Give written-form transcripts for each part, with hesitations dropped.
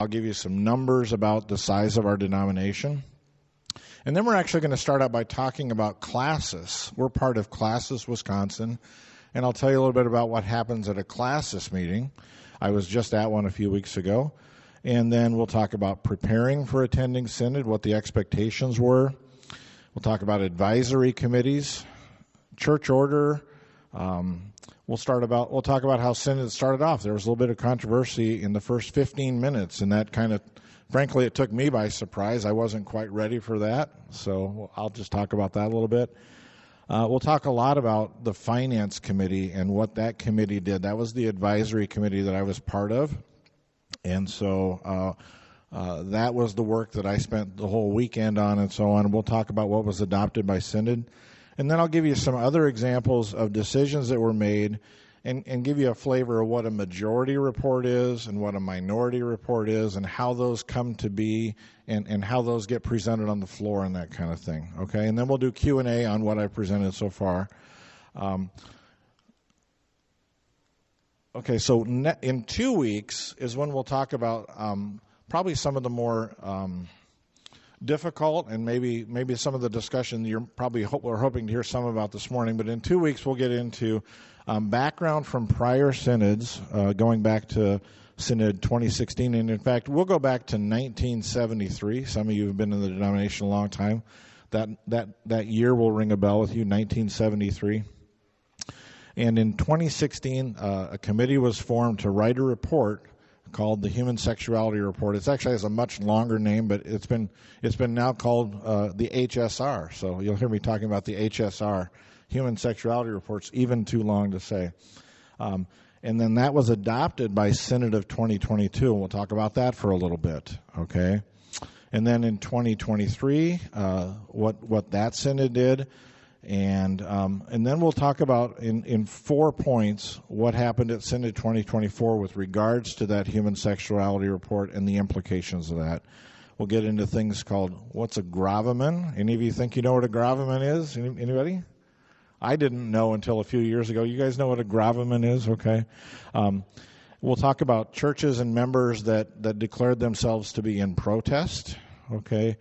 I'll give you some numbers about the size of our denomination. And then we're actually going to start out by talking about classis. We're part of Classis, Wisconsin, and I'll tell you a little bit about what happens at a classis meeting. I was just at one a few weeks ago. And then we'll talk about preparing for attending Synod, what the expectations were. We'll talk about advisory committees, church order. We'll talk about how Synod started off. There was a little bit of controversy in the first 15 minutes, and that kind of, frankly, it took me by surprise. I wasn't quite ready for that, so I'll just talk about that a little bit. We'll talk a lot about the finance committee and what that committee did. That was the advisory committee that I was part of, and so that was the work that I spent the whole weekend on and so on. We'll talk about what was adopted by Synod. And then I'll give you some other examples of decisions that were made and give you a flavor of what a majority report is and what a minority report is and how those come to be and how those get presented on the floor and that kind of thing. Okay, and then we'll do Q&A on what I've presented so far. Okay, so in 2 weeks is when we'll talk about probably some of the more difficult and maybe some of the discussion you're probably we're hoping to hear some about this morning. But in 2 weeks we'll get into background from prior synods, going back to Synod 2016, and in fact we'll go back to 1973. Some of you have been in the denomination a long time. That year will ring a bell with you, 1973. And in 2016, a committee was formed to write a report called the Human Sexuality Report. It actually has a much longer name, but it's been now called the HSR. So you'll hear me talking about the HSR, Human Sexuality Reports, even too long to say. And then that was adopted by Synod of 2022, and we'll talk about that for a little bit, okay? And then in 2023, what that Synod did, and then we'll talk about in 4 points what happened at Synod 2024 with regards to that human sexuality report and the implications of that. We'll get into things called, what's a gravamen? Any of you think you know what a gravamen is? Anybody? I didn't know until a few years ago. You guys know what a gravamen is? Okay. We'll talk about churches and members that declared themselves to be in protest. Okay.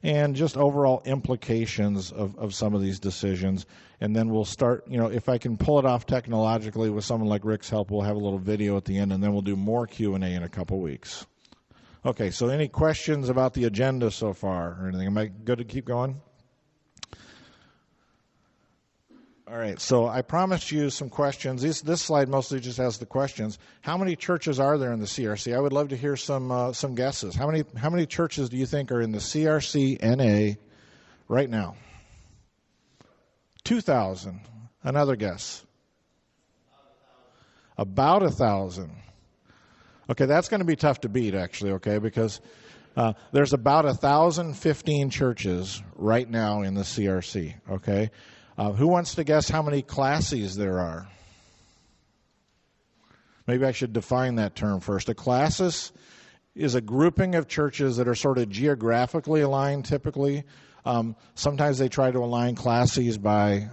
And just overall implications of some of these decisions. And then we'll start, if I can pull it off technologically with someone like Rick's help, we'll have a little video at the end, and then we'll do more Q&A in a couple weeks. Okay, so any questions about the agenda so far or anything? Am I good to keep going? All right, so I promised you some questions. This slide mostly just has the questions. How many churches are there in the CRC? I would love to hear some guesses. How many churches do you think are in the CRC NA right now? 2,000. Another guess. About 1,000. Okay, that's going to be tough to beat, actually, okay, because there's about 1,015 churches right now in the CRC, okay? Who wants to guess how many classes there are? Maybe I should define that term first. A classis is a grouping of churches that are sort of geographically aligned typically. Sometimes they try to align classes by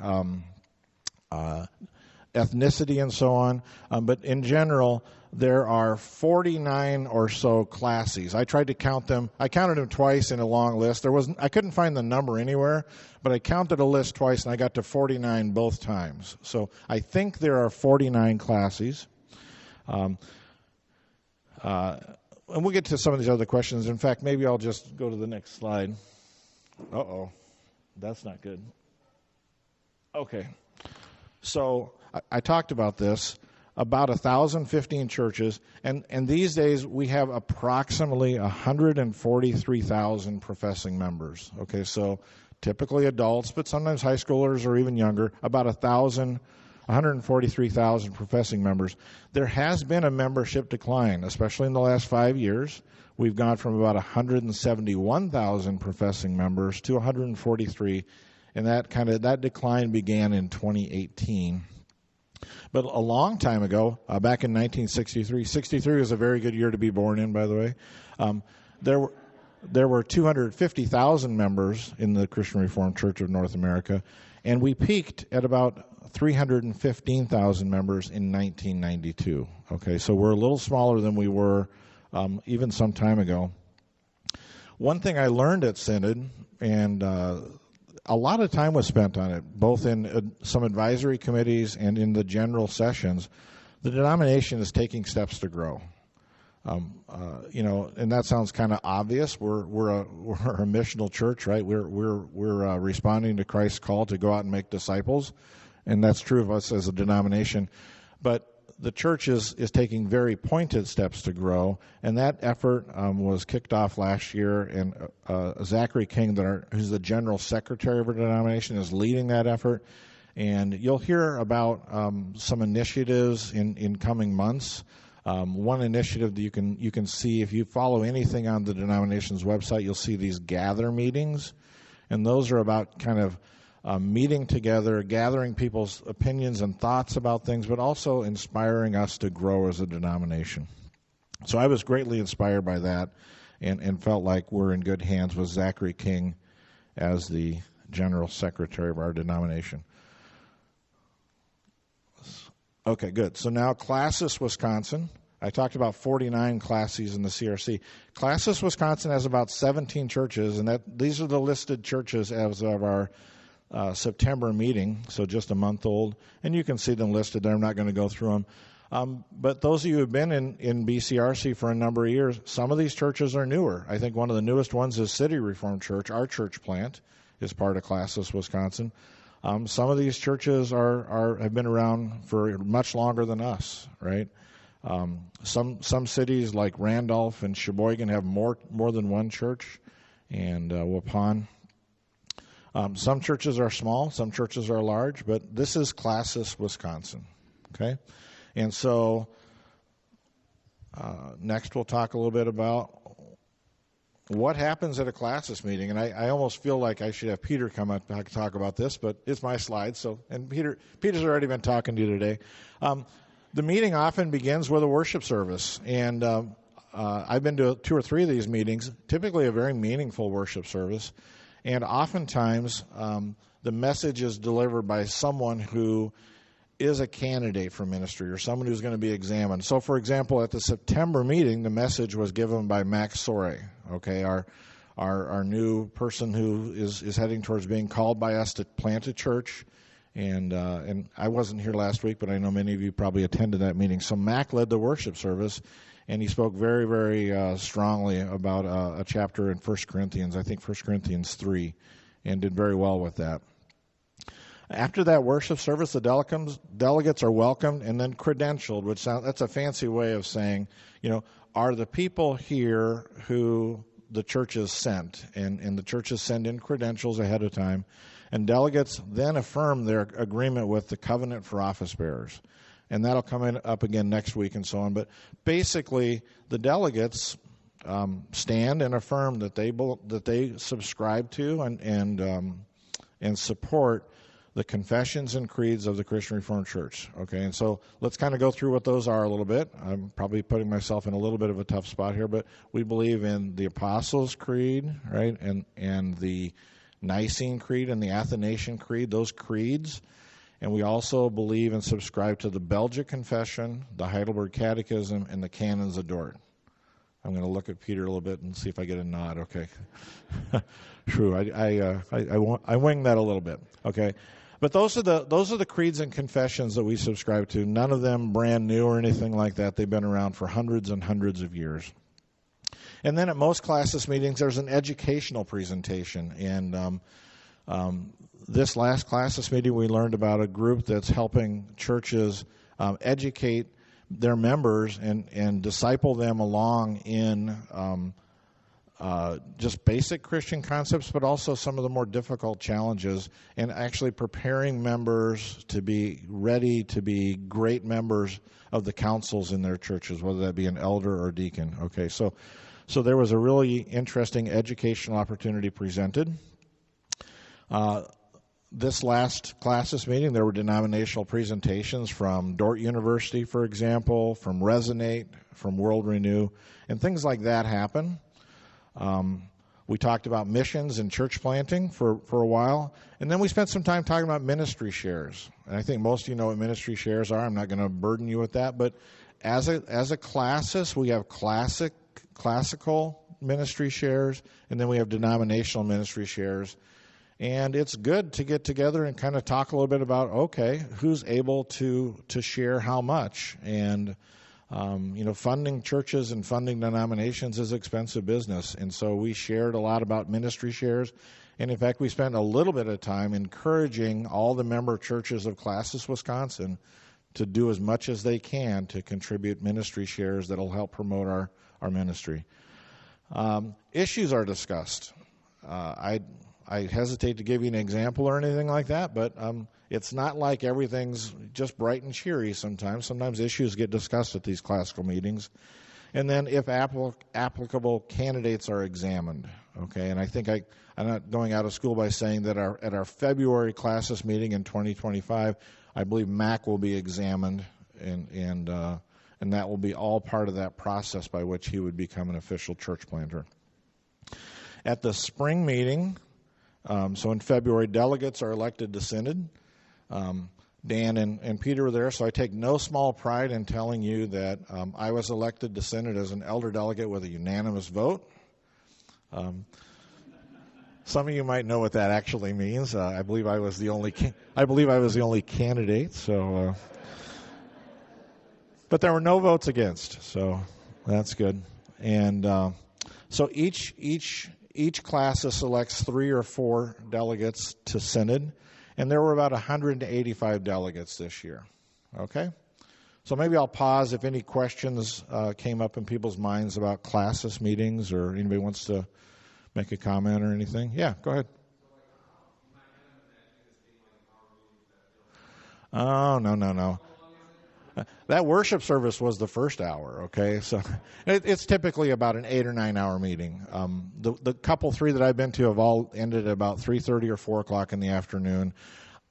ethnicity and so on. But in general, there are 49 or so classes. I tried to count them. I counted them twice in a long list. I couldn't find the number anywhere, but I counted a list twice, and I got to 49 both times. So I think there are 49 classes. And we'll get to some of these other questions. In fact, maybe I'll just go to the next slide. Uh-oh. That's not good. Okay. So I talked about this. About 1,015 churches, and these days we have approximately 143,000 professing members. Okay, so typically adults, but sometimes high schoolers or even younger, about 143,000 professing members. There has been a membership decline, especially in the last 5 years. We've gone from about 171,000 professing members to 143, and that decline began in 2018. But a long time ago, back in 1963, 63 was a very good year to be born in, by the way, there were 250,000 members in the Christian Reformed Church of North America, and we peaked at about 315,000 members in 1992. Okay, so we're a little smaller than we were even some time ago. One thing I learned at Synod, and a lot of time was spent on it, both in some advisory committees and in the general sessions. The denomination is taking steps to grow. And that sounds kind of obvious. We're a missional church, right? We're responding to Christ's call to go out and make disciples, and that's true of us as a denomination. But the church is taking very pointed steps to grow, and that effort was kicked off last year, and Zachary King, who's the general secretary of our denomination, is leading that effort. And you'll hear about some initiatives in coming months. One initiative that you can see, if you follow anything on the denomination's website, you'll see these gather meetings, and those are about kind of meeting together, gathering people's opinions and thoughts about things, but also inspiring us to grow as a denomination. So I was greatly inspired by that and felt like we're in good hands with Zachary King as the general secretary of our denomination. Okay, good. So now Classis, Wisconsin. I talked about 49 classes in the CRC. Classis, Wisconsin has about 17 churches, and these are the listed churches as of our September meeting, so just a month old. And you can see them listed there. I'm not going to go through them. But those of you who have been in BCRC for a number of years, some of these churches are newer. I think one of the newest ones is City Reformed Church. Our church plant is part of Classis, Wisconsin. Some of these churches have been around for much longer than us, right? Some cities like Randolph and Sheboygan have more than one church, and Waupun. Some churches are small, some churches are large, but this is Classis, Wisconsin. Okay, and so next we'll talk a little bit about what happens at a Classis meeting, and I almost feel like I should have Peter come up and talk about this, but it's my slide. And Peter's already been talking to you today. The meeting often begins with a worship service, and I've been to 2 or 3 of these meetings. Typically, a very meaningful worship service, and oftentimes the message is delivered by someone who is a candidate for ministry or someone who's going to be examined. So, for example, at the September meeting, the message was given by Max Sore, okay, our new person who is heading towards being called by us to plant a church. And I wasn't here last week, but I know many of you probably attended that meeting. So Mac led the worship service, and he spoke very, very strongly about a chapter in 1 Corinthians, I think 1 Corinthians 3, and did very well with that. After that worship service, the delegates are welcomed and then credentialed, that's a fancy way of saying, are the people here who the churches sent, and the churches send in credentials ahead of time, and delegates then affirm their agreement with the covenant for office bearers. And that'll come up again next week and so on. But basically, the delegates stand and affirm that they subscribe to and support the confessions and creeds of the Christian Reformed Church. Okay, and so let's kind of go through what those are a little bit. I'm probably putting myself in a little bit of a tough spot here, but we believe in the Apostles' Creed, right, and the Nicene Creed and the Athanasian Creed, those creeds. And we also believe and subscribe to the Belgic Confession, the Heidelberg Catechism, and the Canons of Dort. I'm going to look at Peter a little bit and see if I get a nod. Okay. True. I wing that a little bit. Okay. But those are the creeds and confessions that we subscribe to. None of them brand new or anything like that. They've been around for hundreds and hundreds of years. And then at most Classis meetings, there's an educational presentation. And this last Classis meeting, we learned about a group that's helping churches educate their members and disciple them along in just basic Christian concepts, but also some of the more difficult challenges, and actually preparing members to be ready to be great members of the councils in their churches, whether that be an elder or deacon. Okay, so there was a really interesting educational opportunity presented. This last Classis meeting, there were denominational presentations from Dort University, for example, from Resonate, from World Renew, and things like that happen. We talked about missions and church planting for a while, and then we spent some time talking about ministry shares. And I think most of you know what ministry shares are. I'm not going to burden you with that, but as a Classis, we have classic classical ministry shares, and then we have denominational ministry shares. And it's good to get together and kind of talk a little bit about, okay, who's able to share how much. And, funding churches and funding denominations is expensive business. And so we shared a lot about ministry shares. And in fact, we spent a little bit of time encouraging all the member churches of Classis, Wisconsin, to do as much as they can to contribute ministry shares that will help promote our ministry. Issues are discussed. I hesitate to give you an example or anything like that, but it's not like everything's just bright and cheery sometimes. Sometimes issues get discussed at these classical meetings. And then if applicable candidates are examined, okay? And I think I'm not going out of school by saying that at our February Classis meeting in 2025, I believe Mac will be examined, and that will be all part of that process by which he would become an official church planter. At the spring meeting, so in February, delegates are elected to Synod. Dan and Peter were there, so I take no small pride in telling you that I was elected to Synod as an elder delegate with a unanimous vote. Some of you might know what that actually means. I believe I was the only candidate. So, but there were no votes against, so that's good. And so each class selects 3 or 4 delegates to Synod, and there were about 185 delegates this year. Okay? So maybe I'll pause if any questions came up in people's minds about Classis meetings, or anybody wants to make a comment or anything. Yeah, go ahead. Oh, no. That worship service was the first hour, okay? So it's typically about an 8 or 9 hour meeting. The couple 3 that I've been to have all ended at about 3:30 or 4 o'clock in the afternoon.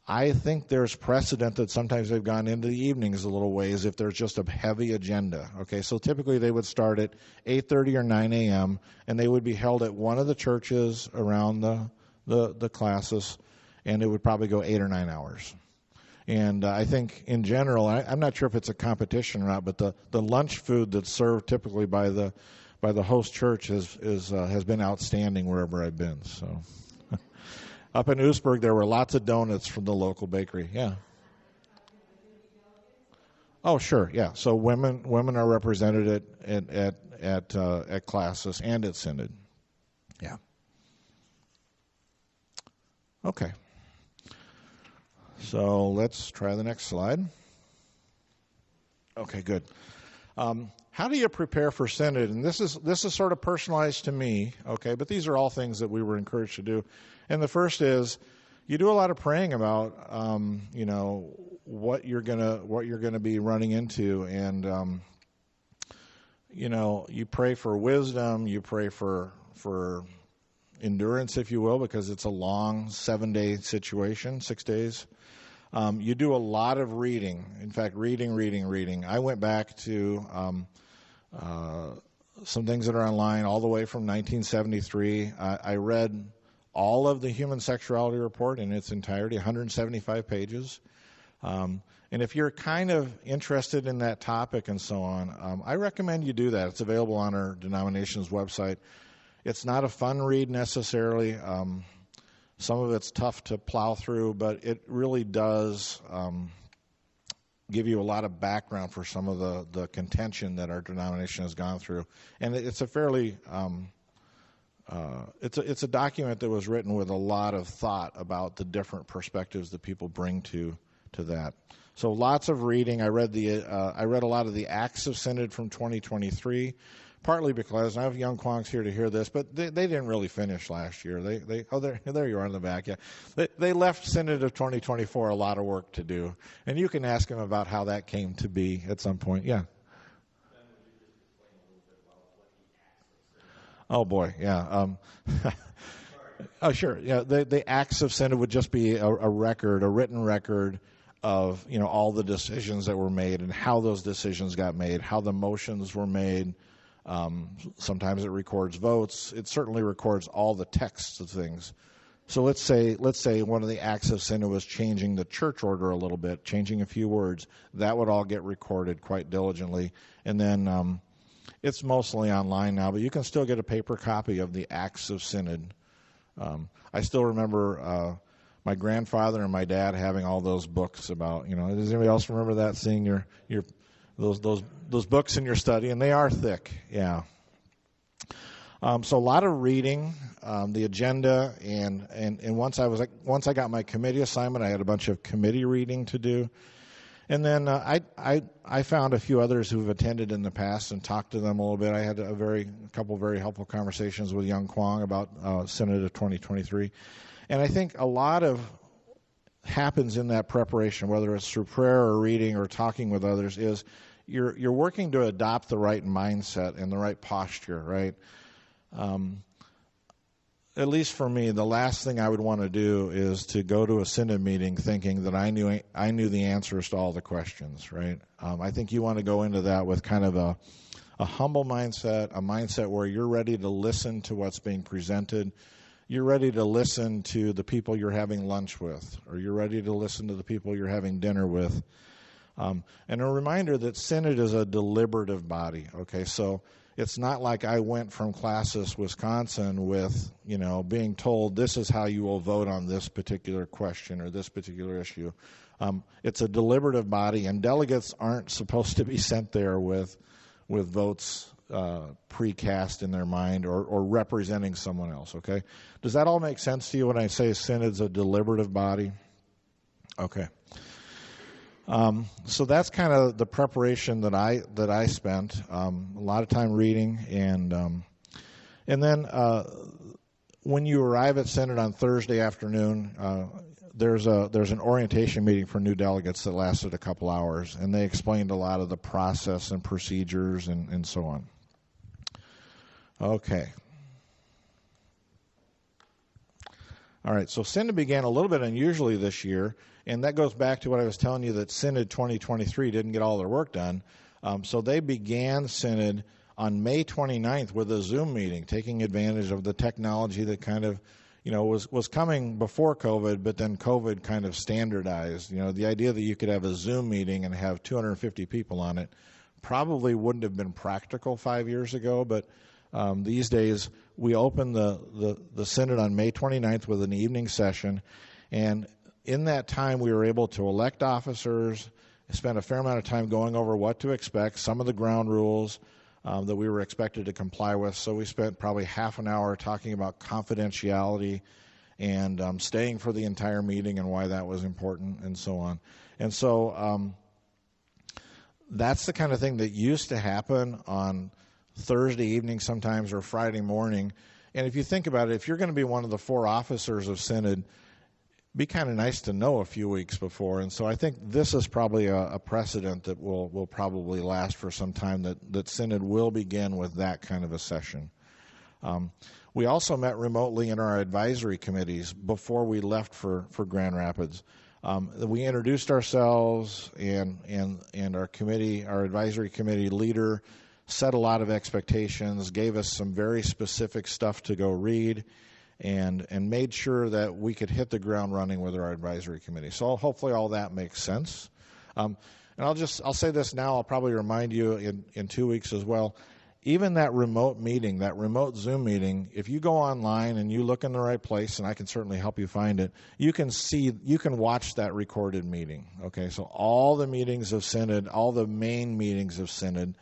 I think there's precedent that sometimes they've gone into the evenings a little ways if there's just a heavy agenda, okay? So typically they would start at 8:30 or 9 a.m., and they would be held at one of the churches around the classes, and it would probably go 8 or 9 hours. And I think in general, I'm not sure if it's a competition or not, but the lunch food that's served typically by the host church has been outstanding wherever I've been. So up in Oostburg, there were lots of donuts from the local bakery. Yeah. Oh, sure. Yeah. So women are represented at Classis and at Synod. Yeah. Okay. So let's try the next slide. Okay, good. How do you prepare for Synod? And this is sort of personalized to me, okay, but these are all things that we were encouraged to do. And the first is you do a lot of praying about what you're gonna be running into, and you pray for wisdom, you pray for endurance, if you will, because it's a long 7-day situation, 6 days. You do a lot of reading. In fact, reading. I went back to some things that are online all the way from 1973. I read all of the Human Sexuality Report in its entirety, 175 pages. And if you're kind of interested in that topic and so on, I recommend you do that. It's available on our denomination's website. It's not a fun read necessarily. Some of it's tough to plow through, but it really does give you a lot of background for some of the contention that our denomination has gone through. And it's a fairly it's a document that was written with a lot of thought about the different perspectives that people bring to that. So lots of reading. I read a lot of the Acts of Synod from 2023. Partly because I have young quonks here to hear this, but they didn't really finish last year. There you are in the back. Yeah, they left Synod of 2024 a lot of work to do, and you can ask them about how that came to be at some point. Yeah. Oh boy, yeah. Oh sure, yeah. The Acts of Synod would just be a written record of all the decisions that were made and how those decisions got made, how the motions were made. Sometimes it records votes. It certainly records all the texts of things. So let's say one of the acts of Synod was changing the church order a little bit, changing a few words. That would all get recorded quite diligently. And then It's mostly online now, but you can still get a paper copy of the Acts of Synod. I still remember my grandfather and my dad having all those books about, does anybody else remember that, seeing your those books in your study? And they are thick, yeah. So a lot of reading, the agenda, and once I got my committee assignment, I had a bunch of committee reading to do. And then I found a few others who've attended in the past and talked to them a little bit. I had a couple very helpful conversations with Young Kwong about Synod of 2023. And I think a lot of happens in that preparation, whether it's through prayer or reading or talking with others, is you're working to adopt the right mindset and the right posture, right? At least for me, the last thing I would want to do is to go to a synod meeting thinking that I knew the answers to all the questions, right? I think you want to go into that with kind of a humble mindset, a mindset where you're ready to listen to what's being presented. You're ready to listen to the people you're having lunch with, or you're ready to listen to the people you're having dinner with. And a reminder that synod is a deliberative body, okay? So it's not like I went from Classis, Wisconsin with, being told this is how you will vote on this particular question or this particular issue. It's a deliberative body, and delegates aren't supposed to be sent there with votes precast in their mind or representing someone else, okay? Does that all make sense to you when I say synod's a deliberative body? Okay. So that's kind of the preparation that I spent. A lot of time reading, and then when you arrive at Synod on Thursday afternoon, there's an orientation meeting for new delegates that lasted a couple hours, and they explained a lot of the process and procedures and so on. Okay. All right, so Synod began a little bit unusually this year, and that goes back to what I was telling you, that Synod 2023 didn't get all their work done. So they began Synod on May 29th with a Zoom meeting, taking advantage of the technology that kind of, was coming before COVID, but then COVID kind of standardized. The idea that you could have a Zoom meeting and have 250 people on it probably wouldn't have been practical 5 years ago, but these days we opened the Synod on May 29th with an evening session, and in that time we were able to elect officers, spend a fair amount of time going over what to expect, some of the ground rules that we were expected to comply with. So we spent probably half an hour talking about confidentiality and staying for the entire meeting and why that was important and so on. And so that's the kind of thing that used to happen on Thursday evening sometimes or Friday morning. And if you think about it, if you're going to be one of the 4 officers of Synod, be kind of nice to know a few weeks before. And so I think this is probably a precedent that will probably last for some time, that Synod will begin with that kind of a session. We also met remotely in our advisory committees before we left for Grand Rapids. We introduced ourselves, and our advisory committee leader set a lot of expectations, gave us some very specific stuff to go read, and made sure that we could hit the ground running with our advisory committee. So hopefully all that makes sense. And I'll say this now, I'll probably remind you in 2 weeks as well. Even that remote meeting, that remote Zoom meeting, if you go online and you look in the right place, and I can certainly help you find it, you can watch that recorded meeting. Okay, so all the meetings of Synod, all the main meetings of Synod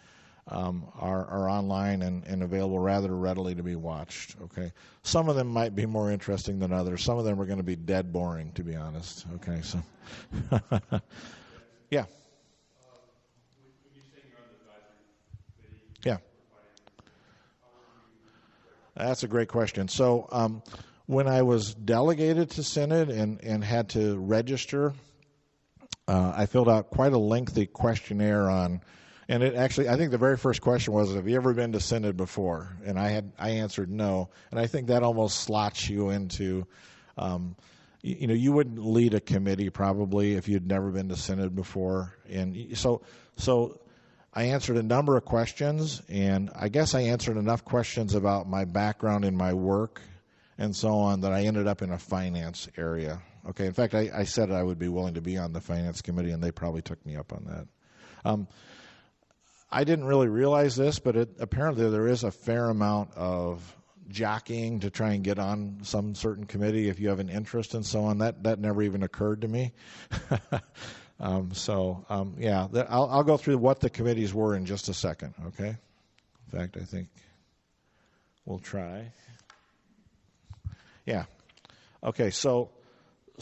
are online and available rather readily to be watched. Okay, some of them might be more interesting than others. Some of them are going to be dead boring, to be honest. Okay, so yeah. Yeah. That's a great question. So when I was delegated to Synod and had to register, I filled out quite a lengthy questionnaire on. And it actually, I think the very first question was, have you ever been to Synod before? And I answered no. And I think that almost slots you into, you wouldn't lead a committee probably if you'd never been to Synod before. And so I answered a number of questions, and I guess I answered enough questions about my background in my work and so on that I ended up in a finance area. Okay, in fact, I said I would be willing to be on the finance committee, and they probably took me up on that. I didn't really realize this, but apparently there is a fair amount of jockeying to try and get on some certain committee if you have an interest and so on. That never even occurred to me. I'll go through what the committees were in just a second, okay? In fact, I think we'll try. Yeah. Okay, so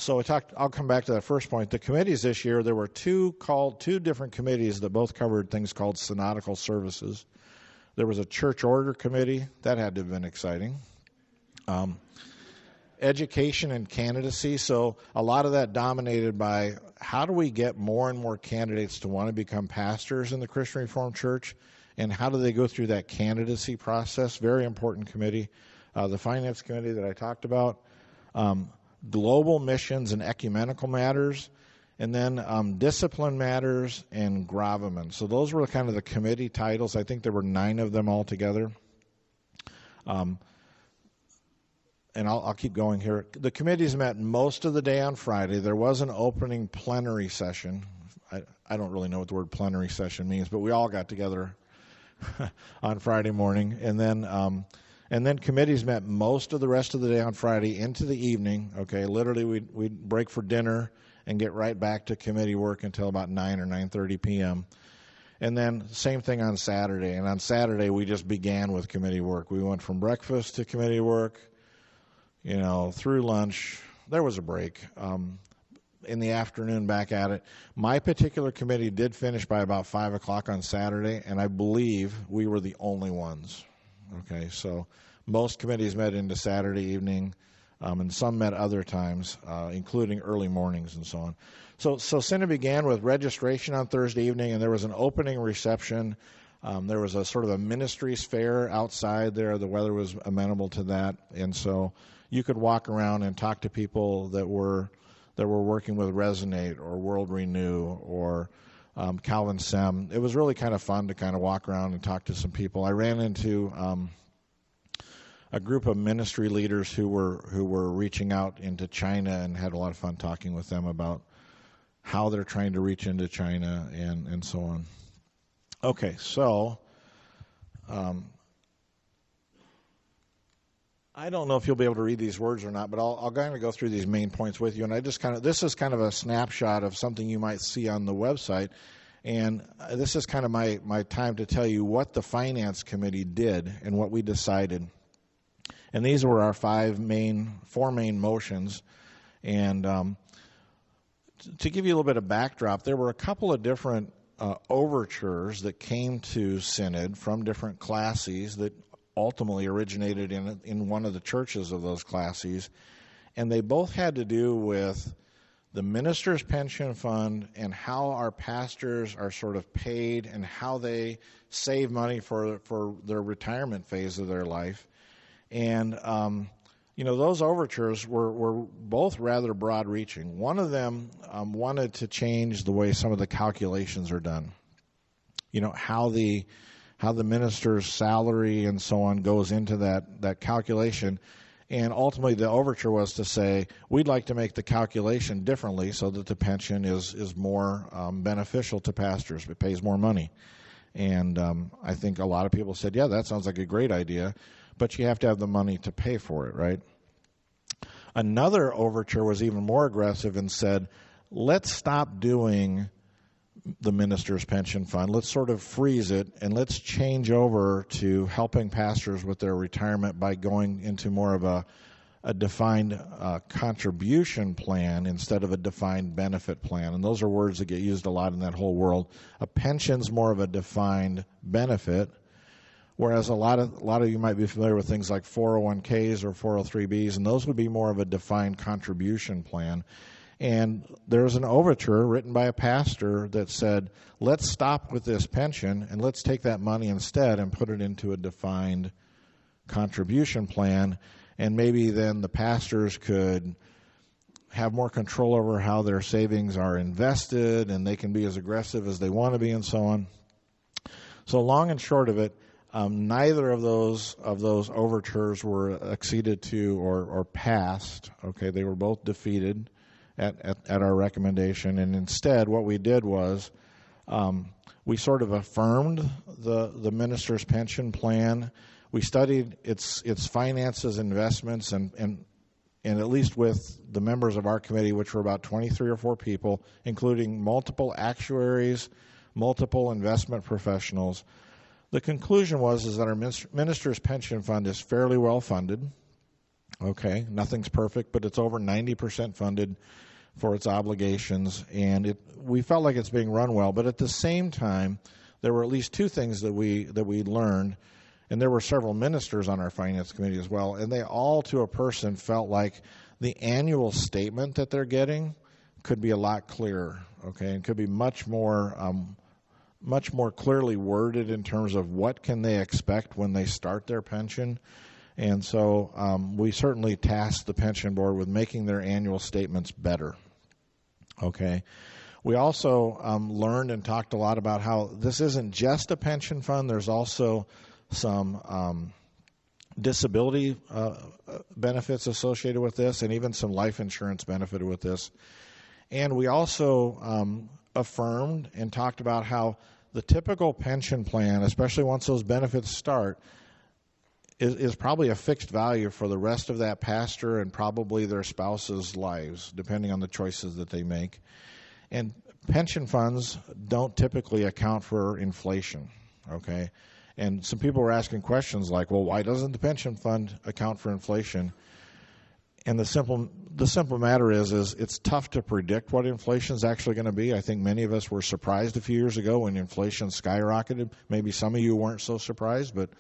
I'll come back to that first point. The committees this year, there were two different committees that both covered things called synodical services. There was a church order committee. That had to have been exciting. Education and candidacy. So a lot of that dominated by how do we get more and more candidates to want to become pastors in the Christian Reformed Church, and how do they go through that candidacy process? Very important committee. The finance committee that I talked about. Global missions and ecumenical matters, and then discipline matters and gravamen. So those were kind of the committee titles. I think there were 9 of them altogether. And I'll keep going here. The committees met most of the day on Friday. There was an opening plenary session. I don't really know what the word plenary session means, but we all got together on Friday morning. And then committees met most of the rest of the day on Friday into the evening. Okay, literally we'd break for dinner and get right back to committee work until about 9 or 9:30 p.m. And then same thing on Saturday. And on Saturday we just began with committee work. We went from breakfast to committee work, through lunch. There was a break. In the afternoon, back at it. My particular committee did finish by about 5 o'clock on Saturday, and I believe we were the only ones. Okay, so most committees met into Saturday evening, and some met other times, including early mornings and so on. So Synod began with registration on Thursday evening, and there was an opening reception. There was a sort of a ministries fair outside there. The weather was amenable to that, and so you could walk around and talk to people that were working with Resonate or World Renew or Calvin Sem. It was really kind of fun to kind of walk around and talk to some people. I ran into a group of ministry leaders who were reaching out into China, and had a lot of fun talking with them about how they're trying to reach into China and so on. Okay, so I don't know if you'll be able to read these words or not, but I'll kind of go through these main points with you. And this is kind of a snapshot of something you might see on the website. And this is kind of my time to tell you what the Finance Committee did and what we decided. And these were our four main motions. And to give you a little bit of backdrop, there were a couple of different overtures that came to Synod from different classes that ultimately originated in one of the churches of those classes, and they both had to do with the minister's pension fund and how our pastors are sort of paid and how they save money for their retirement phase of their life. And those overtures were both rather broad-reaching. One of them wanted to change the way some of the calculations are done. How the minister's salary and so on goes into that calculation. And ultimately the overture was to say, we'd like to make the calculation differently so that the pension is more beneficial to pastors. It pays more money. And I think a lot of people said, yeah, that sounds like a great idea, but you have to have the money to pay for it, right? Another overture was even more aggressive and said, let's stop doing the minister's pension fund. Let's sort of freeze it, and let's change over to helping pastors with their retirement by going into more of a defined contribution plan instead of a defined benefit plan. And those are words that get used a lot in that whole world. A pension's more of a defined benefit, whereas a lot of you might be familiar with things like 401ks or 403bs, and those would be more of a defined contribution plan. And there's an overture written by a pastor that said, let's stop with this pension and let's take that money instead and put it into a defined contribution plan. And maybe then the pastors could have more control over how their savings are invested, and they can be as aggressive as they want to be and so on. So long and short of it, neither of those overtures were acceded to or passed. Okay, they were both defeated at our recommendation, and instead what we did was We sort of affirmed the minister's pension plan. We studied its finances, investments, and at least with the members of our committee, which were about 23 or 4 people, including multiple actuaries, multiple investment professionals, the conclusion was that our minister's pension fund is fairly well funded. Okay, nothing's perfect, but it's over 90% funded for its obligations, and we felt like it's being run well. But at the same time, there were at least 2 things that we learned, and there were several ministers on our finance committee as well, and they all, to a person, felt like the annual statement that they're getting could be a lot clearer, okay, and could be much more clearly worded in terms of what can they expect when they start their pension. And so we certainly tasked the pension board with making their annual statements better. Okay. We also learned and talked a lot about how this isn't just a pension fund. There's also some disability benefits associated with this, and even some life insurance benefited with this. And we also affirmed and talked about how the typical pension plan, especially once those benefits start, is probably a fixed value for the rest of that pastor and probably their spouse's lives, depending on the choices that they make. And pension funds don't typically account for inflation, okay? And some people were asking questions like, well, why doesn't the pension fund account for inflation? And the simple matter is it's tough to predict what inflation is actually going to be. I think many of us were surprised a few years ago when inflation skyrocketed. Maybe some of you weren't so surprised, but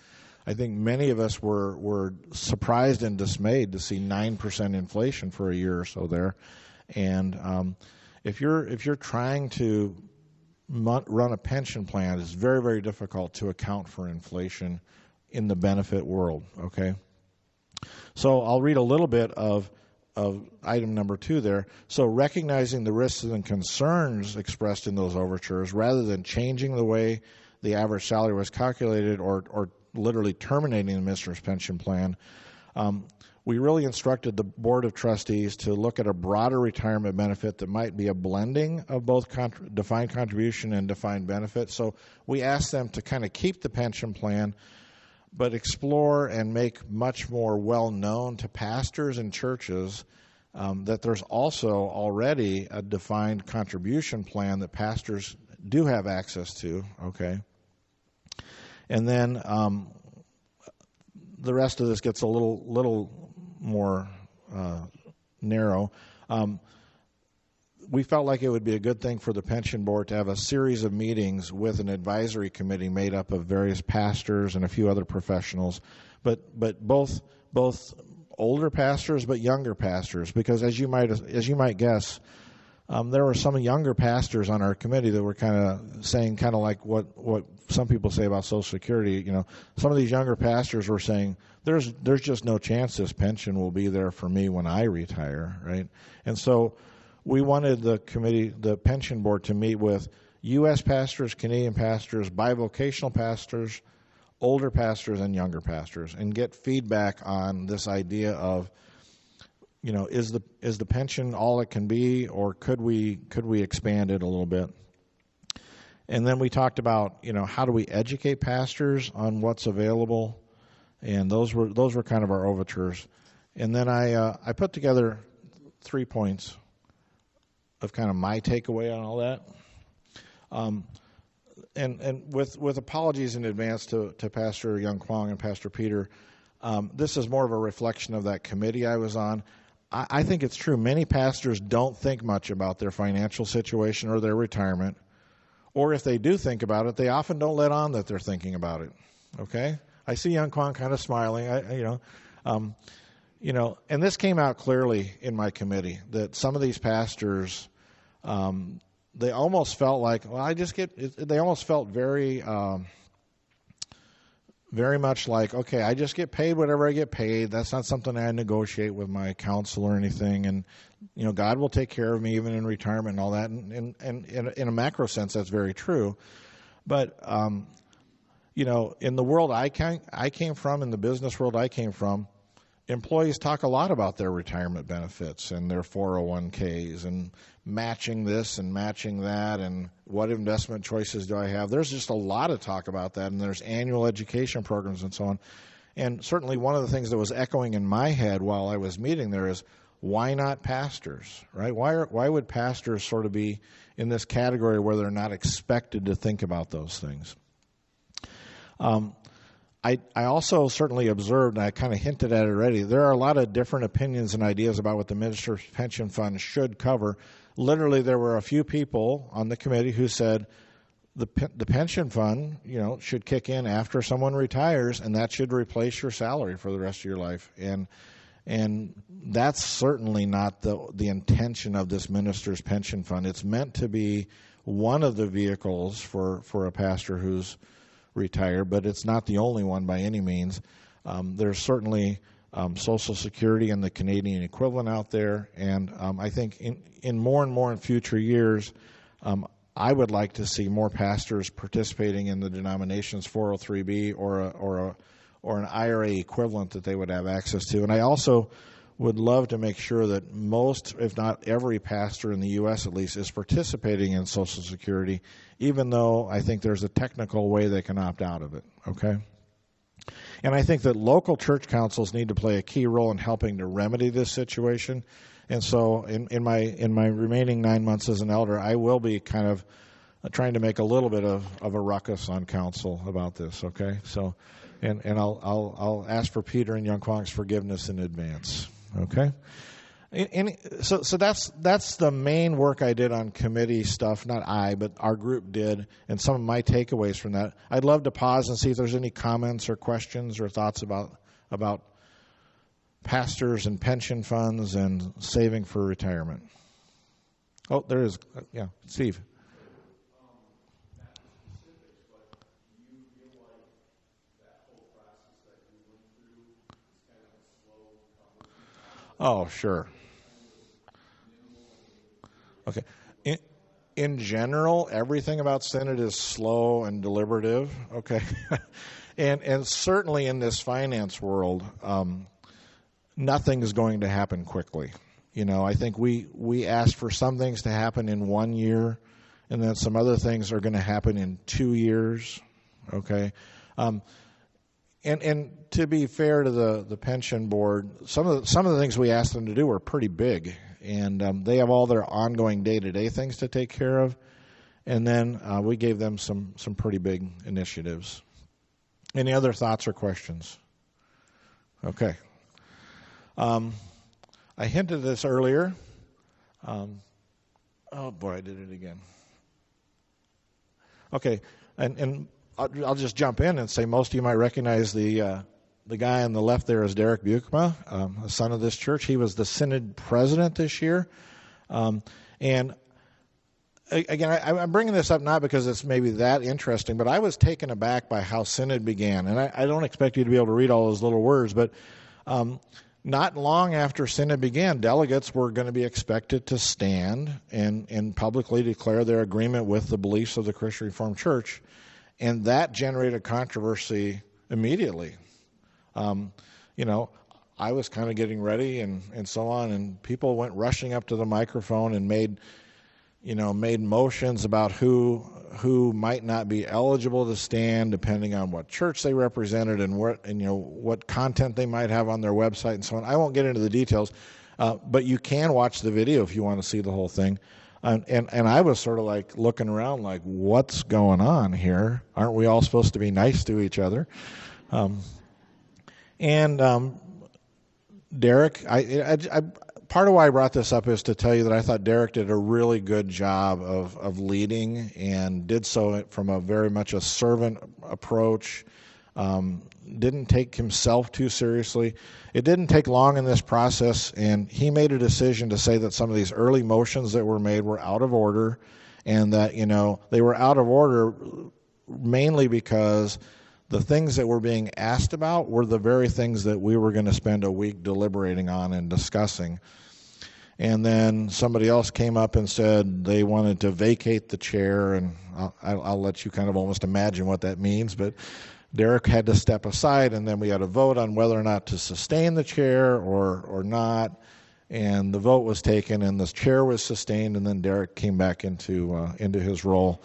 I think many of us were surprised and dismayed to see 9% inflation for a year or so there. And if you're trying to run a pension plan, it's very, very difficult to account for inflation in the benefit world. Okay, so I'll read a little bit of item number 2 there. So recognizing the risks and concerns expressed in those overtures, rather than changing the way the average salary was calculated or literally terminating the minister's pension plan, we really instructed the Board of Trustees to look at a broader retirement benefit that might be a blending of both defined contribution and defined benefit. So we asked them to kind of keep the pension plan, but explore and make much more well known to pastors and churches that there's also already a defined contribution plan that pastors do have access to, okay? And then the rest of this gets a little more narrow. We felt like it would be a good thing for the pension board to have a series of meetings with an advisory committee made up of various pastors and a few other professionals, but both older pastors but younger pastors, because as you might guess, there were some younger pastors on our committee that were kind of saying kind of like what some people say about Social Security. You know, some of these younger pastors were saying there's just no chance this pension will be there for me when I retire, right? And so we wanted the pension board to meet with U.S. pastors, Canadian pastors, bivocational pastors, older pastors, and younger pastors, and get feedback on this idea of, you know, is the pension all it can be, or could we expand it a little bit? And then we talked about, you know, how do we educate pastors on what's available, and those were kind of our overtures. And then I put together 3 points of kind of my takeaway on all that. And with apologies in advance to Pastor Young Kwong and Pastor Peter, this is more of a reflection of that committee I was on. I think it's true. Many pastors don't think much about their financial situation or their retirement, or if they do think about it, they often don't let on that they're thinking about it. Okay, I see Young Kwong kind of smiling. And this came out clearly in my committee that some of these pastors, they almost felt like, well, they almost felt very much like, okay, I just get paid whatever I get paid. That's not something I negotiate with my counsel or anything. And, you know, God will take care of me even in retirement and all that. And in a macro sense, that's very true. But, you know, in the world I came from, in the business world I came from, employees talk a lot about their retirement benefits and their 401ks and matching this and matching that and what investment choices do I have. There's just a lot of talk about that, and there's annual education programs and so on. And certainly one of the things that was echoing in my head while I was meeting there is, why not pastors, right? Why would pastors sort of be in this category where they're not expected to think about those things? I also certainly observed, and I kind of hinted at it already, there are a lot of different opinions and ideas about what the Minister's Pension Fund should cover. Literally, there were a few people on the committee who said the pension fund, should kick in after someone retires, and that should replace your salary for the rest of your life. And that's certainly not the intention of this Minister's Pension Fund. It's meant to be one of the vehicles for a pastor who's retired, but it's not the only one by any means. There's certainly Social Security and the Canadian equivalent out there, and I think in more and more in future years, I would like to see more pastors participating in the denomination's 403B or an IRA equivalent that they would have access to. And I also would love to make sure that most, if not every pastor in the U.S. at least, is participating in Social Security, even though I think there's a technical way they can opt out of it, okay? And I think that local church councils need to play a key role in helping to remedy this situation. And so in my remaining 9 months as an elder, I will be kind of trying to make a little bit of a ruckus on council about this, okay? So, and I'll ask for Peter and Young Kwang's forgiveness in advance, okay? So that's the main work I did on committee stuff. Not I, but our group did, and some of my takeaways from that. I'd love to pause and see if there's any comments or questions or thoughts about pastors and pension funds and saving for retirement. Oh, there is. Yeah, Steve. Oh, sure. Okay. In general, everything about Synod is slow and deliberative, okay? and certainly in this finance world, nothing is going to happen quickly. I think we asked for some things to happen in 1 year, and then some other things are going to happen in 2 years, okay? And to be fair to the pension board, some of the things we asked them to do were pretty big, and they have all their ongoing day-to-day things to take care of, and then we gave them some pretty big initiatives. Any other thoughts or questions? Okay. I hinted this earlier. Oh boy, I did it again. Okay, and I'll just jump in and say most of you might recognize the guy on the left there is Derek Bukema, a son of this church. He was the Synod president this year. And again, I'm bringing this up not because it's maybe that interesting, but I was taken aback by how Synod began. And I don't expect you to be able to read all those little words, but not long after Synod began, delegates were going to be expected to stand and publicly declare their agreement with the beliefs of the Christian Reformed Church. And that generated controversy immediately. I was kind of getting ready and so on, and people went rushing up to the microphone and made motions about who might not be eligible to stand depending on what church they represented and what content they might have on their website and so on. I won't get into the details, but you can watch the video if you want to see the whole thing. And I was sort of like looking around like, what's going on here? Aren't we all supposed to be nice to each other? Derek, I part of why I brought this up is to tell you that I thought Derek did a really good job of leading and did so from a very much a servant approach. Didn't take himself too seriously. It didn't take long in this process, and he made a decision to say that some of these early motions that were made were out of order, and that they were out of order mainly because the things that were being asked about were the very things that we were going to spend a week deliberating on and discussing. And then somebody else came up and said they wanted to vacate the chair, and I'll let you kind of almost imagine what that means, but Derek had to step aside, and then we had a vote on whether or not to sustain the chair or not. And the vote was taken, and the chair was sustained, and then Derek came back into his role.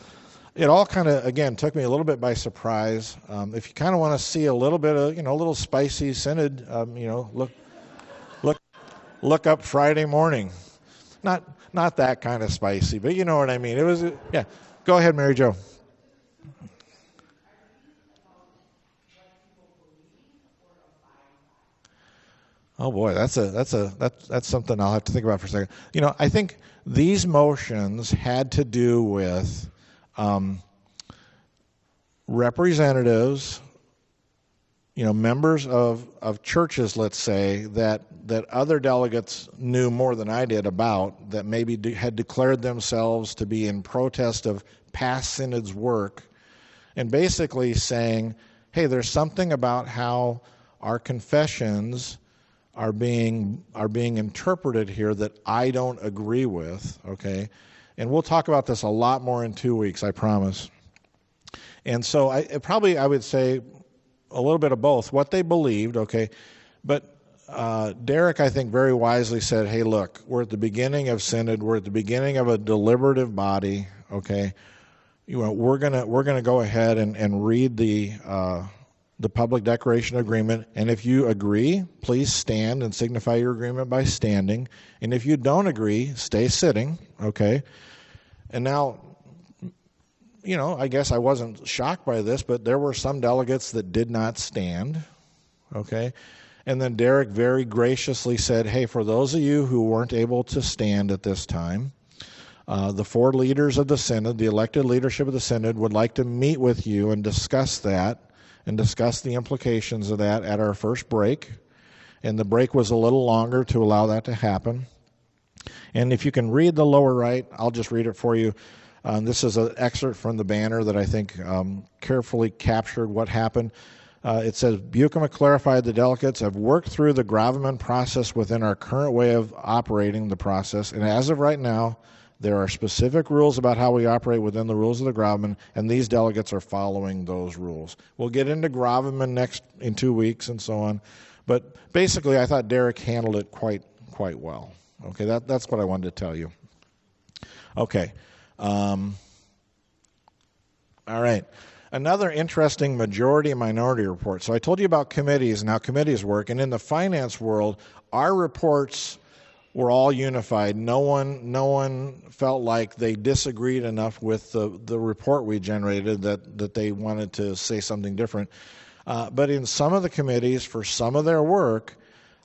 It all kind of, again, took me a little bit by surprise. If you kind of want to see a little bit of, a little spicy synod, look up Friday morning. Not that kind of spicy, but you know what I mean. It was, yeah. Go ahead, Mary Jo. Oh boy, that's something I'll have to think about for a second. I think these motions had to do with representatives, members of churches, let's say, that other delegates knew more than I did about, that maybe had declared themselves to be in protest of past synod's work, and basically saying, hey, there's something about how our confessions are being interpreted here that I don't agree with, okay? And we'll talk about this a lot more in 2 weeks, I promise. And so I would say a little bit of both, what they believed, okay? But Derek, I think, very wisely said, hey, look, we're at the beginning of synod, we're at the beginning of a deliberative body, okay? We're gonna go ahead and read the public declaration agreement, and if you agree, please stand and signify your agreement by standing, and if you don't agree, stay sitting, okay? And now, I guess I wasn't shocked by this, but there were some delegates that did not stand, okay? And then Derek very graciously said, hey, for those of you who weren't able to stand at this time, the 4 leaders of the synod, the elected leadership of the synod, would like to meet with you and discuss that, and discuss the implications of that at our first break. And the break was a little longer to allow that to happen. And if you can read the lower right, I'll just read it for you. This is an excerpt from the banner that I think carefully captured what happened. It says, Bukema clarified the delegates have worked through the gravamen process within our current way of operating the process, and as of right now, there are specific rules about how we operate within the rules of the gravamen, and these delegates are following those rules. We'll get into gravamen next in 2 weeks and so on, but basically I thought Derek handled it quite well. Okay, that's what I wanted to tell you. Okay. All right. Another interesting majority and minority report. So I told you about committees and how committees work, and in the finance world, our reports were all unified. No one felt like they disagreed enough with the report we generated that they wanted to say something different. But in some of the committees, for some of their work,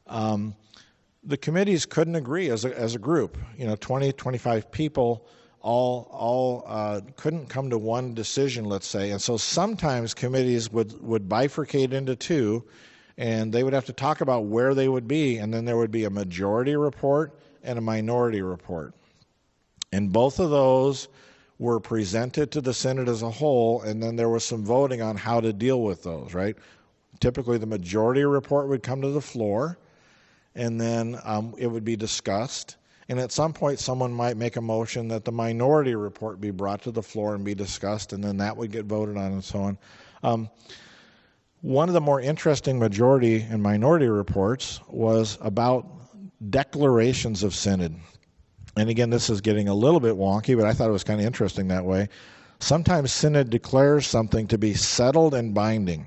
the committees couldn't agree as a group. 20, 25 people all couldn't come to one decision, let's say. And so sometimes committees would bifurcate into 2, and they would have to talk about where they would be, and then there would be a majority report and a minority report. And both of those were presented to the Synod as a whole, and then there was some voting on how to deal with those, right? Typically the majority report would come to the floor, and then it would be discussed. And at some point someone might make a motion that the minority report be brought to the floor and be discussed, and then that would get voted on and so on. One of the more interesting majority and minority reports was about declarations of synod. And again, this is getting a little bit wonky, but I thought it was kind of interesting that way. Sometimes synod declares something to be settled and binding.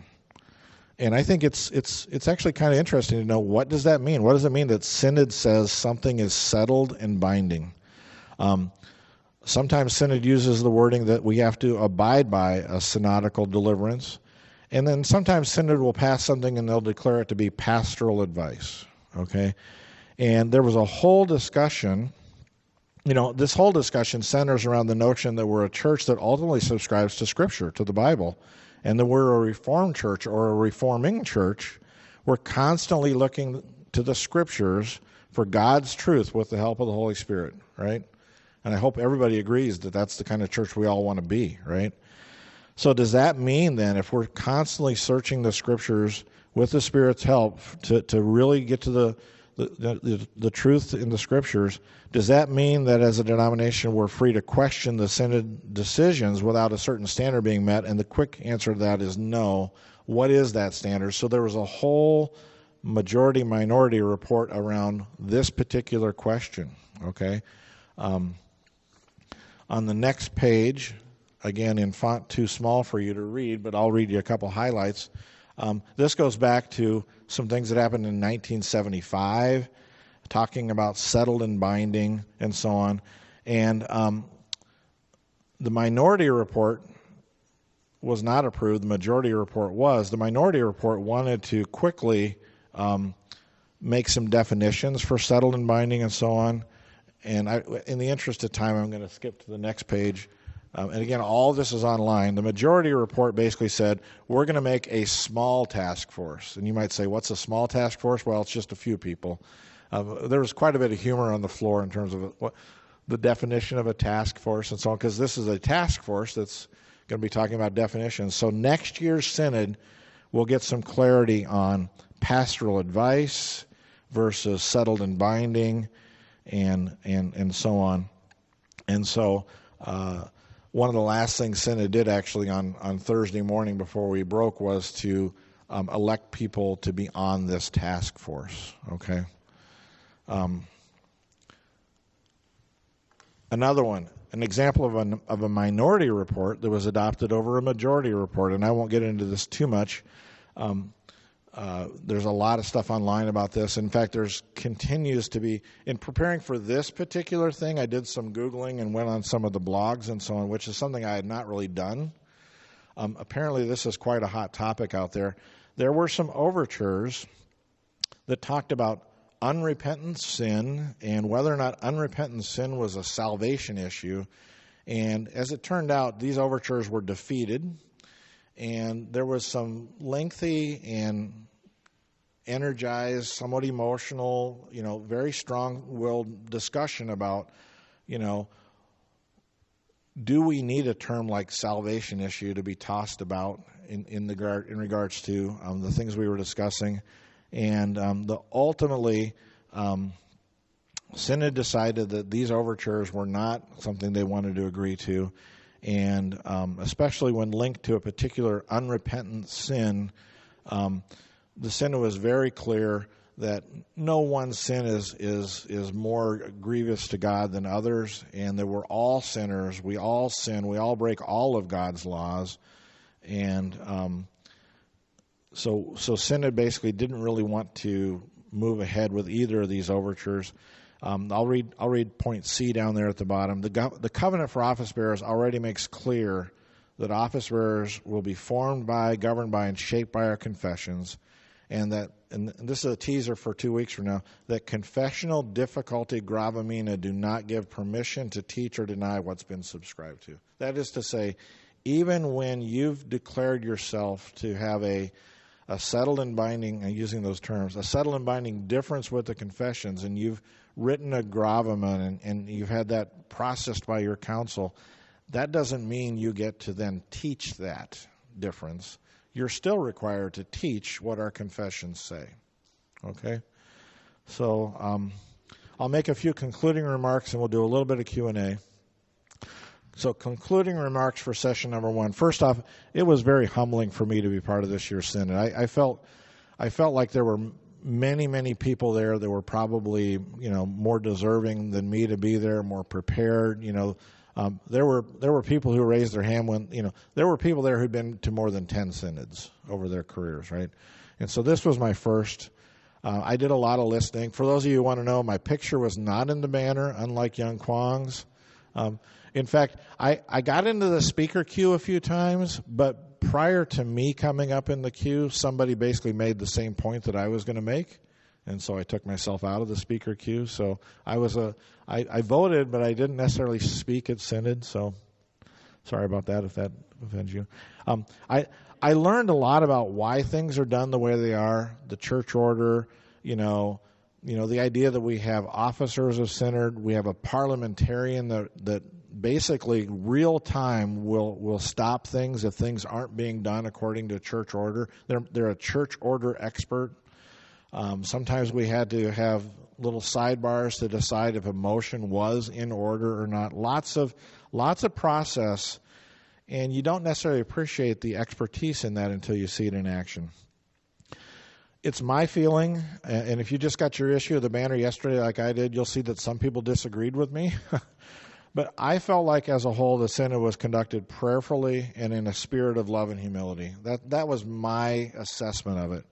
And I think it's actually kind of interesting to know, what does that mean? What does it mean that synod says something is settled and binding? Sometimes synod uses the wording that we have to abide by a synodical deliverance. And then sometimes synod will pass something and they'll declare it to be pastoral advice, okay? And there was a whole discussion, this whole discussion centers around the notion that we're a church that ultimately subscribes to Scripture, to the Bible, and that we're a Reformed church or a reforming church. We're constantly looking to the Scriptures for God's truth with the help of the Holy Spirit, right? And I hope everybody agrees that that's the kind of church we all want to be, right? So does that mean then, if we're constantly searching the Scriptures with the Spirit's help to really get to the truth in the Scriptures, does that mean that as a denomination we're free to question the synod decisions without a certain standard being met? And the quick answer to that is no. what is that standard? So there was a whole majority-minority report around this particular question, okay? On the next page, again in font too small for you to read, but I'll read you a couple highlights. This goes back to some things that happened in 1975, talking about settled and binding and so on. And the minority report was not approved. The majority report was. The minority report wanted to quickly make some definitions for settled and binding and so on. And in the interest of time, I'm going to skip to the next page. And again, all of this is online. The majority report basically said, we're going to make a small task force. And you might say, what's a small task force? Well, it's just a few people. There was quite a bit of humor on the floor in terms of the definition of a task force and so on, because this is a task force that's going to be talking about definitions. So next year's synod, we'll get some clarity on pastoral advice versus settled and binding and so on. And so one of the last things Synod did actually on Thursday morning before we broke was to elect people to be on this task force, okay? Another one, an example of a minority report that was adopted over a majority report, and I won't get into this too much. There's a lot of stuff online about this. In fact, there's continues to be, in preparing for this particular thing, I did some Googling and went on some of the blogs and so on, which is something I had not really done. Apparently this is quite a hot topic out there. There were some overtures that talked about unrepentant sin and whether or not unrepentant sin was a salvation issue. And as it turned out, these overtures were defeated. And there was some lengthy and energized, somewhat emotional, very strong-willed discussion about, do we need a term like salvation issue to be tossed about in regards to the things we were discussing. And ultimately, Synod decided that these overtures were not something they wanted to agree to. And especially when linked to a particular unrepentant sin, the Synod was very clear that no one sin is more grievous to God than others, and that we're all sinners. We all sin. We all break all of God's laws. And so Synod basically didn't really want to move ahead with either of these overtures. I'll read point C down there at the bottom. The covenant for office bearers already makes clear that office bearers will be formed by, governed by, and shaped by our confessions, and this is a teaser for 2 weeks from now, that confessional difficulty gravamina do not give permission to teach or deny what's been subscribed to. That is to say, even when you've declared yourself to have a settled and binding, and using those terms, a settled and binding difference with the confessions, and you've written a gravamen and you've had that processed by your council, that doesn't mean you get to then teach that difference. You're still required to teach what our confessions say. Okay? So I'll make a few concluding remarks and we'll do a little bit of Q&A. So concluding remarks for session number 1. First off, it was very humbling for me to be part of this year's Synod. I felt like there were many people there that were probably more deserving than me to be there, more prepared. There were people who raised their hand when there were people there who'd been to more than 10 synods over their careers, right? And so this was my first. I did a lot of listening. For those of you who want to know, my picture was not in the banner, unlike Young Kwong's. In fact, I got into the speaker queue a few times, but prior to me coming up in the queue, somebody basically made the same point that I was going to make, and so I took myself out of the speaker queue. So I voted, but I didn't necessarily speak at Synod, so sorry about that if that offends you. I learned a lot about why things are done the way they are, the church order, the idea that we have officers of Synod, we have a parliamentarian that basically real time will stop things if things aren't being done according to church order. They're a church order expert. Sometimes we had to have little sidebars to decide if a motion was in order or not. Lots of process, And you don't necessarily appreciate the expertise in that until you see it in action. It's my feeling, and if you just got your issue of the banner yesterday like I did, you'll see that some people disagreed with me. But I felt like as a whole the synod was conducted prayerfully and in a spirit of love and humility. That was my assessment of it.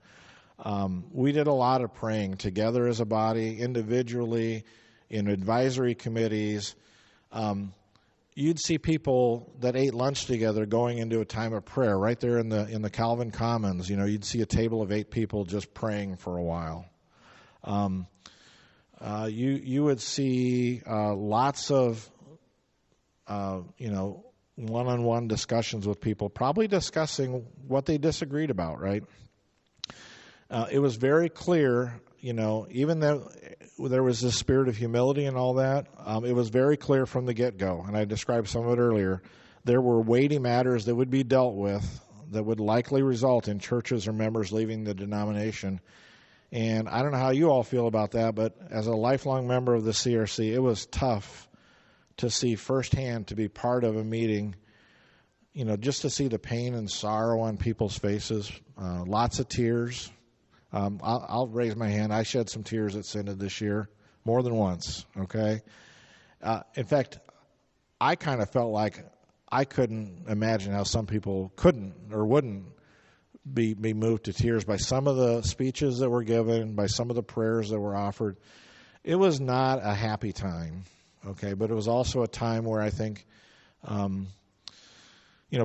We did a lot of praying together as a body, individually, in advisory committees. You'd see people that ate lunch together going into a time of prayer right there in the Calvin Commons. You'd see a table of 8 people just praying for a while. You would see lots of one-on-one discussions with people, probably discussing what they disagreed about, right? It was very clear, even though there was this spirit of humility and all that, it was very clear from the get-go, and I described some of it earlier, there were weighty matters that would be dealt with that would likely result in churches or members leaving the denomination. And I don't know how you all feel about that, but as a lifelong member of the CRC, it was tough to see firsthand, to be part of a meeting, just to see the pain and sorrow on people's faces, lots of tears. I'll raise my hand. I shed some tears at Synod this year, more than once, okay? In fact, I kind of felt like I couldn't imagine how some people couldn't or wouldn't be moved to tears by some of the speeches that were given, by some of the prayers that were offered. It was not a happy time, okay? But it was also a time where I think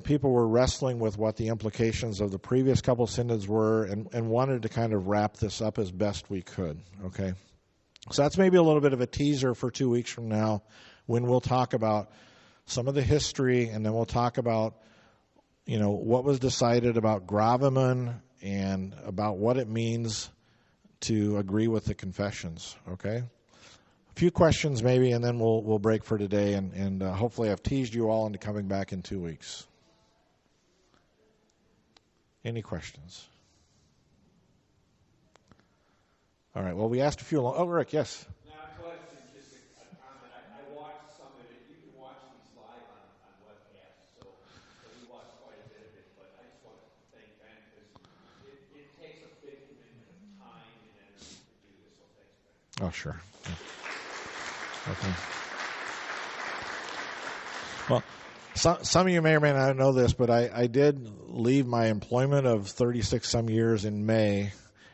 people were wrestling with what the implications of the previous couple synods were and wanted to kind of wrap this up as best we could, okay? So that's maybe a little bit of a teaser for 2 weeks from now when we'll talk about some of the history, and then we'll talk about, what was decided about gravamen and about what it means to agree with the confessions, okay? A few questions maybe, and then we'll break for today, and hopefully I've teased you all into coming back in 2 weeks. Any questions? All right, well, we asked a few. Oh, Rick, yes. Not a question, just a comment. I watched some of it. You can watch these live on webcast, so we watched quite a bit of it. But I just want to thank Ben because it takes a big commitment of time and energy to do this. So thanks, Ben. Oh, sure. Yeah. Okay. Well, some of you may or may not know this, but I did leave my employment of 36 some years in May,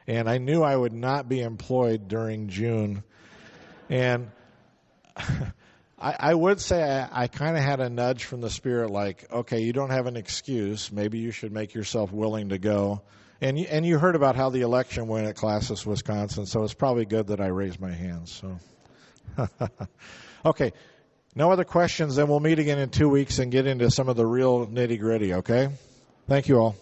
and I knew I would not be employed during June. And I would say I kind of had a nudge from the Spirit like, okay, you don't have an excuse. Maybe you should make yourself willing to go. And you heard about how the election went at Classis, Wisconsin, so it's probably good that I raised my hand. So, okay. No other questions, then we'll meet again in 2 weeks and get into some of the real nitty-gritty, okay? Thank you all.